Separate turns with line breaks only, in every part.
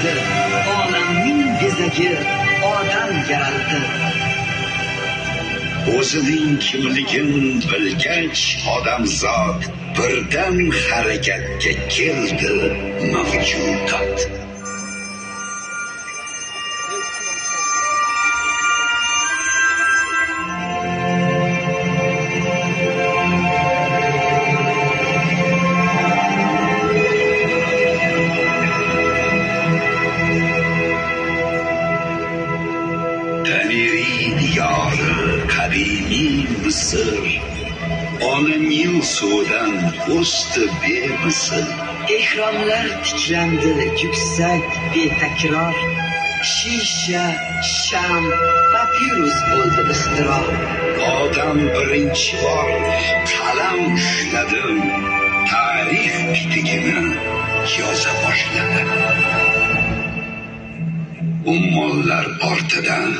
bo'ldi, olamning bezagi odam yaraldi.
O'zining kimligin bilgach odamzod birdan harakatga keldi mavjudot. Nil suvdan o'sdi bemisl.
Ehromlar tiklandi yuksak betakror. Shisha, sham, papirus bo'ldi ixtiro.
Odam birinchi bor qalam ushladi, tarix bitigini yoza boshladi. Ummollar ortidan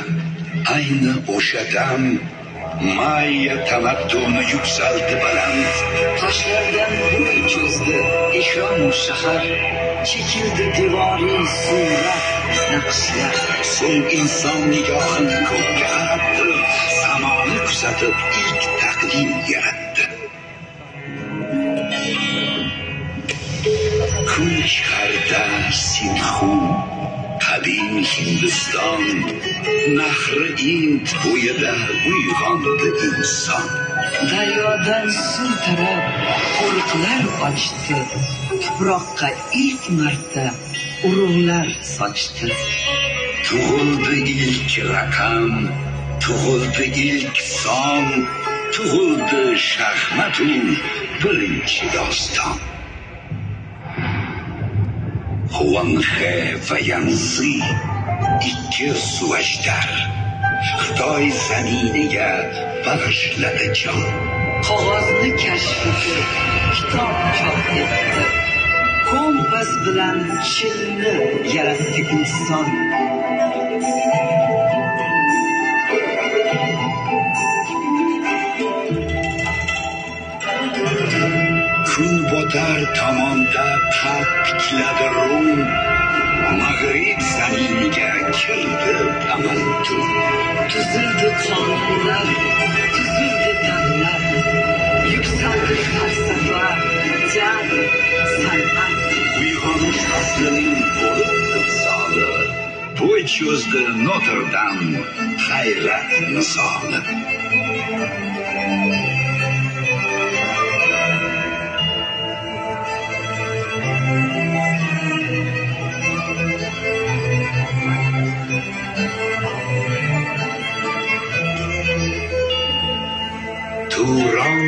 ayni o'shadan Maya tamadduni yuksaldi baland.
Toshlardan bo'y cho'zdi ehrom shahar. Chekildi devoriy surat naqshlar.
So'ng inson nigohini ko'kka qaratdi, samoni kuzatib ilk taqdim yaratdi. Kun chiqarda Sinxu, qadim Hindiston, nahri Ind bo'yida uyg'ondi inson.
Daryodan suv tarab qo'riqlar ochdi, tuproqqa ilk marta urug'lar sochdi.
Tug'ildi ilk raqam, tug'ildi ilk son, tug'ildi shaxmatu birinchi doston. Huanghe va Yanzi ikki suvajdar Xitoy zaminiga bag'ishladi jon.
Qog'ozni kashf etib kitob chop etdi. Kompas bilan chilni yaratdi inson.
Kun botar tomonda tikladi Rum, Mag'rib zaminiga kirdi tamaddun.
Tuzildi qonunlar, tuzildi davlat, yuksaldi falsafa, jang, san'at.
Uyg'onish aslining bo'lib timsoli, bo'y cho'zdi Notre-Dame hayrat misoli. Turon,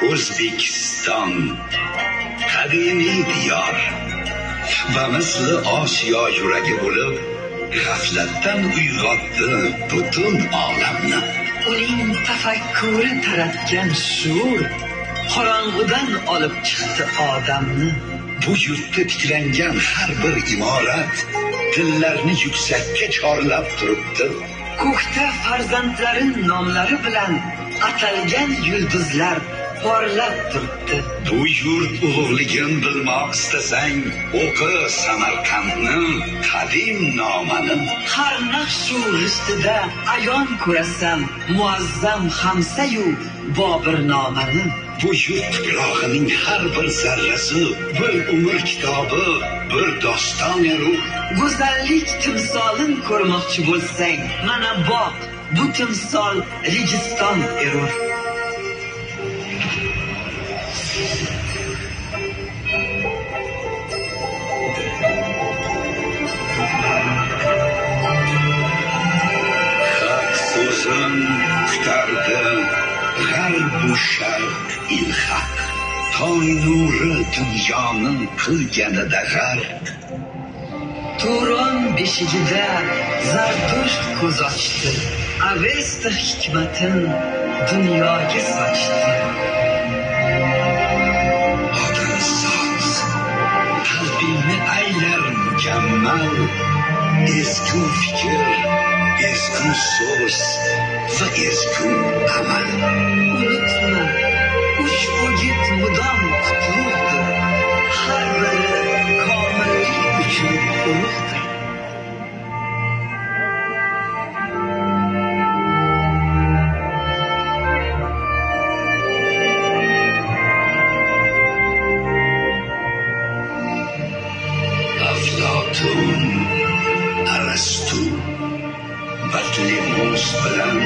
O'zbekiston, qadimiy diyor va misli Osiyo yuragi bo'lib, g'aflatdan uyg'otdi butun olamni.
Uning tafakkuri taratgan shuur qorong'udan olib chiqdi odamni.
Bu yurtda tiklangan har bir imorat dillarni yuksakka chorlab turibdi.
Ko'kda farzandlarin nomlari bilan atalgan yulduzlar porlab turibdi.
Bu yurt ulug'ligin bilmoq istasang, o'qi Samarqandni qadim nomani.
Har naqshu ustida ayon ko'rasan muazzam Hamsayu Bobir nomani.
Bu yurt tuprog'ining har bir zarrasi bir umr kitobi, bir doston ruh.
Go'zallik timsolin ko'rmoqchi bo'lsang, mana boq, bu timsol Registon erur.
Haq so'zin kutardi g'arbu sharq ilhaq. Toy nuri dunyoni qilganida g'arq.
Turon beshigida Zardusht ko'z ochdi, Avesta hikmatin dunyoga sochdi.
Odamzod qalbingni aylar mukammal, ezgu fikr, ezgu so'z va ezgu amal.
Unutma, ushbu yurt mudom qutlug'dir, har biri komillik uchun ulug'dir.
Aflotun, Arastu, Batlemus bilan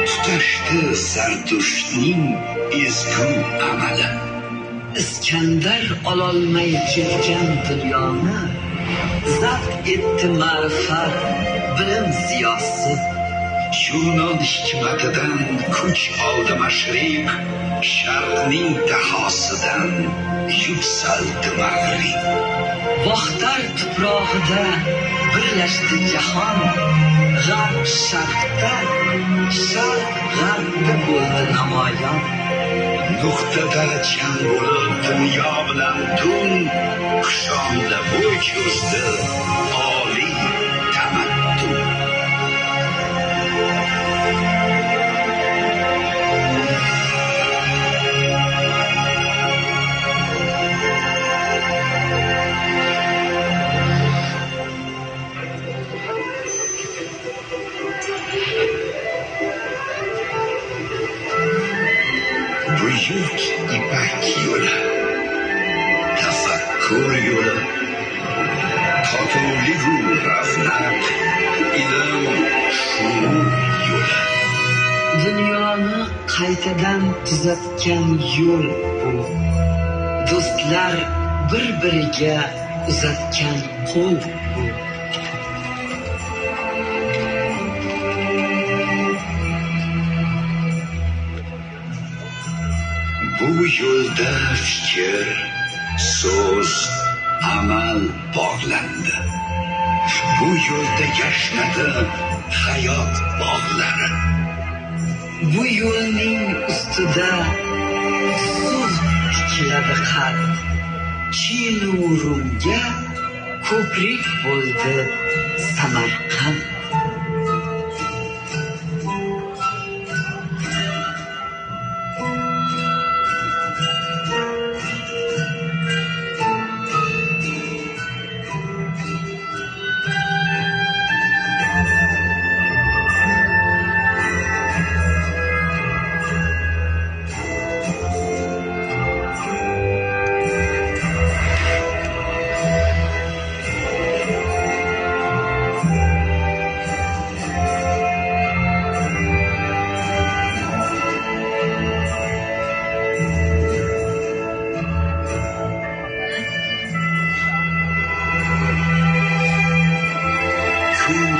tutashdi Zardushtning ezgu amali.
Iskandar ololmay ketgan dunyoni zabt etdi ma'rifat, bilim ziyosi.
Yunon hikmatidan kuch oldi mashriq, sharqning dahosidan yuksaldi mag'rib.
Voxtar tuprog'ida birlashdi jahon, g'arb sharqda, sharq g'arbda bo'ldi namoyon.
Nuqtada jam bo'lib dunyo bilan tun, qushonda bo'y cho'zdi oliy tamaddun. Buyuk ipak yo'li, tafakkur yo'li, totuvligu ravnaq, ilm, shuur yo'li.
Dunyoni qaytadan tuzatgan yo'l bu. Do'stlar bir-biriga uzatgan qo'l bu.
Bu yo'lda fikr, so'z, amal bog'landi. Bu yo'lda yashnadi hayot bog'lari.
Bu yo'lning ustida suv tikiladi qad. Chin-Urumga ko'prik bo'ldi Samarqand.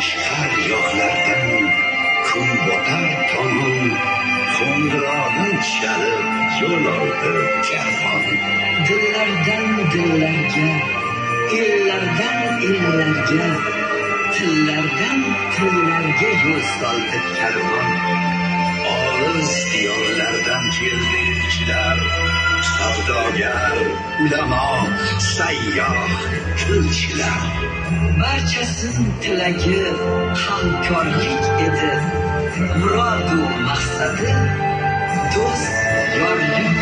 Chiqar yoqlardan kun botar tomon, qo'ng'irog'in chalib yo'l oldi karvon.
Dillardan dillarga, ellardan ellarga, tillardan tillarga yo'l soldi karvon.
Olis diyorlardan keldi elchilar, savdogar, ulamo, sayyoh, kulchilar.
Barchasin tilagi hamkorlik edi. Murodu maqsadi do'st yorlik